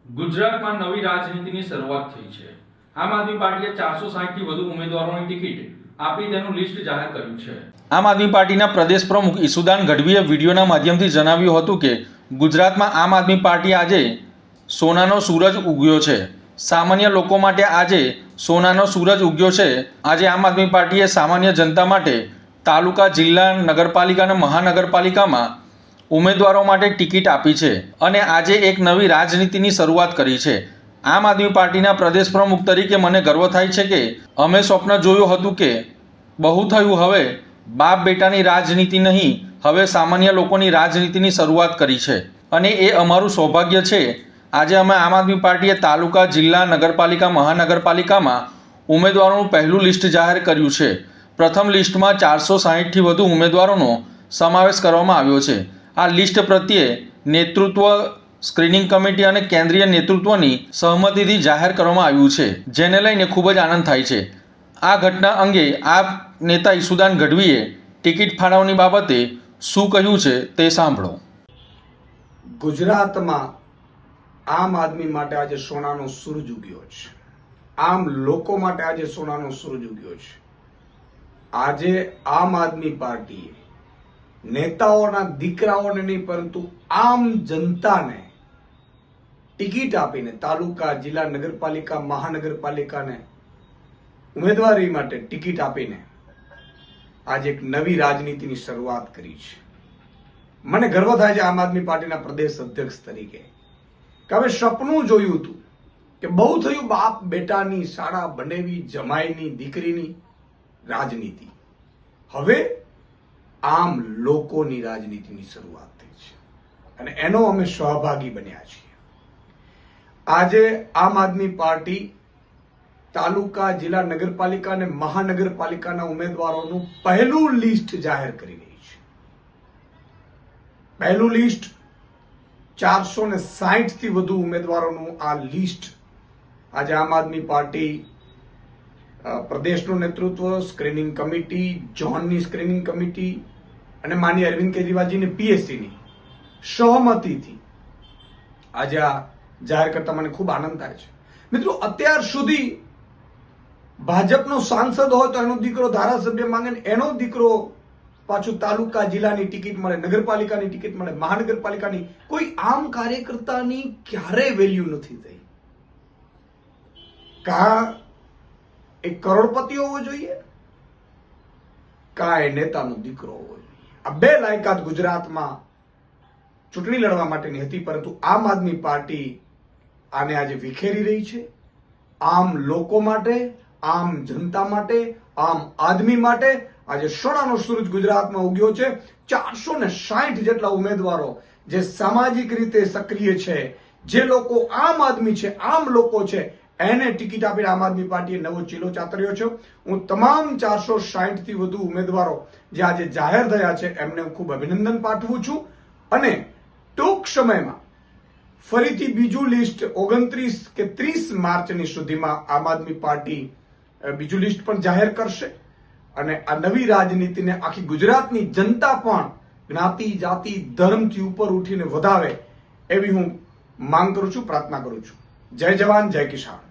ગુજરાતમાં નવી રાજનીતિની શરૂઆત થઈ છે। આમ આદમી પાર્ટીએ 460 થી વધુ ઉમેદવારોની ટિકિટ આપી તેનું લિસ્ટ જાહેર કર્યું છે। આમ આદમી પાર્ટીના પ્રદેશ પ્રમુખ ઈસુદાન ગઢવીએ વિડીયોના માધ્યમથી જણાવ્યું હતું કે ગુજરાતમાં આમ આદમી પાર્ટી આજે સોનાનો સૂરજ ઉગ્યો છે। સામાન્ય લોકો માટે આજે સોનાનો સૂરજ ઉગ્યો છે। આજે આમ આદમી પાર્ટીએ સામાન્ય જનતા માટે તાલુકા, જિલ્લા, નગરપાલિકા અને મહાનગરપાલિકામાં ઉમેદવારો માટે ટિકિટ આપી છે અને આજે એક નવી રાજનીતિની શરૂઆત કરી છે। આમ આદમી પાર્ટીના પ્રદેશ પ્રમુખ તરીકે મને ગર્વ થાય છે કે અમે સ્વપ્ન જોયું હતું કે બહુ થયું, હવે બાપ બેટાની રાજનીતિ નહીં, હવે સામાન્ય લોકોની રાજનીતિની શરૂઆત કરી છે અને એ અમારું સૌભાગ્ય છે। આજે અમે આમ આદમી પાર્ટીએ તાલુકા, જિલ્લા, નગરપાલિકા, મહાનગરપાલિકામાં ઉમેદવારોનું પહેલું લિસ્ટ જાહેર કર્યું છે। પ્રથમ લિસ્ટમાં 460થી વધુ ઉમેદવારોનો સમાવેશ કરવામાં આવ્યો છે। આ લિસ્ટ પ્રત્યે નેતૃત્વ, સ્ક્રીનિંગ કમિટી અને કેન્દ્રીય નેતૃત્વની સહમતિથી જાહેર કરવામાં આવ્યું છે, જેને લઈને ખૂબ જ આનંદ થાય છે। આ ઘટના અંગે આપ નેતા ઈસુદાન ગઢવીએ ટિકિટ ફાળવણી બાબતે શું કહ્યું છે તે સાંભળો। ગુજરાતમાં આમ આદમી માટે આજે સોનાનો સૂરજ ઉગ્યો છે। આમ લોકો માટે આજે સોનાનો સૂરજ ઉગ્યો છે। આજે આમ આદમી પાર્ટીએ નેતાઓના દીકરાઓને નહીં પરંતુ આમ જનતાને ટિકિટ આપીને તાલુકા, જિલ્લા, નગરપાલિકા, મહાનગરપાલિકાને ઉમેદવારી માટે ટિકિટ આપીને આજે એક નવી રાજનીતિની શરૂઆત કરી છે। મને ગર્વ થાય છે આમ આદમી પાર્ટીના પ્રદેશ અધ્યક્ષ તરીકે કે હવે સપનું જોયું હતું કે બહુ થયું બાપ બેટાની, શાળા બનેવી, જમાઈની, દીકરીની રાજનીતિ, હવે આમ લોકોની રાજનીતિની શરૂઆત થઈ છે અને એનો અમે સહભાગી બન્યા છીએ। આજે આમ આદમી પાર્ટી તાલુકા, જિલ્લા, નગરપાલિકા અને મહાનગરપાલિકાના ઉમેદવારોનું પહેલું લિસ્ટ જાહેર કરી રહી છે। પહેલું લિસ્ટ 460 થી વધુ ઉમેદવારોનું આ લિસ્ટ આજે આમ આદમી પાર્ટી પ્રદેશનું નેતૃત્વ, સ્ક્રીનિંગ કમિટી, ઝોનની સ્ક્રીનિંગ કમિટી અને માનનીય અરવિંદ કેજરીવાલજીની પીએસસીની સહમતિથી આજે આ જાહેર કરતા મને ખૂબ આનંદ થાય છે। મિત્રો, અત્યાર સુધી ભાજપનો સાંસદ હોય તો એનો દીકરો ધારાસભ્ય માંગે ને એનો દીકરો પાછું તાલુકા, જિલ્લાની ટિકિટ મળે, નગરપાલિકાની ટિકિટ મળે, મહાનગરપાલિકાની, કોઈ આમ કાર્યકર્તાની ક્યારેય વેલ્યુ નથી થઈ। કા એક કરોડપતિ હોવો જોઈએ, કા એ નેતાનો દીકરો હોવો જોઈએ। આ બે લાયકાત ગુજરાતમાં ચૂંટણી લડવા માટેની હતી, પરંતુ આમ આદમી પાર્ટી આને આજે વિખેરી રહી છે। આમ લોકો માટે, આમ જનતા માટે, આમ આદમી માટે આજે સોનાનો સૂરજ ગુજરાતમાં ઉગ્યો છે। 460 જેટલા ઉમેદવારો જે સામાજિક રીતે સક્રિય છે, જે લોકો આમ આદમી છે, આમ લોકો છે, એને ટિકિટ આપીને આમ આદમી પાર્ટીએ નવો ચીલો ચાતર્યો છે। હું તમામ 460 થી વધુ ઉમેદવારો જે આજે જાહેર થયા છે એમને હું ખૂબ અભિનંદન પાઠવું છું અને ટૂંક સમયમાં ફરીથી બીજું લિસ્ટ 29 કે 30 માર્ચની સુધીમાં આમ આદમી પાર્ટી બીજું લિસ્ટ પણ જાહેર કરશે અને આ નવી રાજનીતિને આખી ગુજરાતની જનતા પણ જ્ઞાતિ, જાતિ, ધર્મથી ઉપર ઉઠીને વધાવે એવી હું માંગ કરું છું, પ્રાર્થના કરું છું। જય જવાન, જય કિસાન।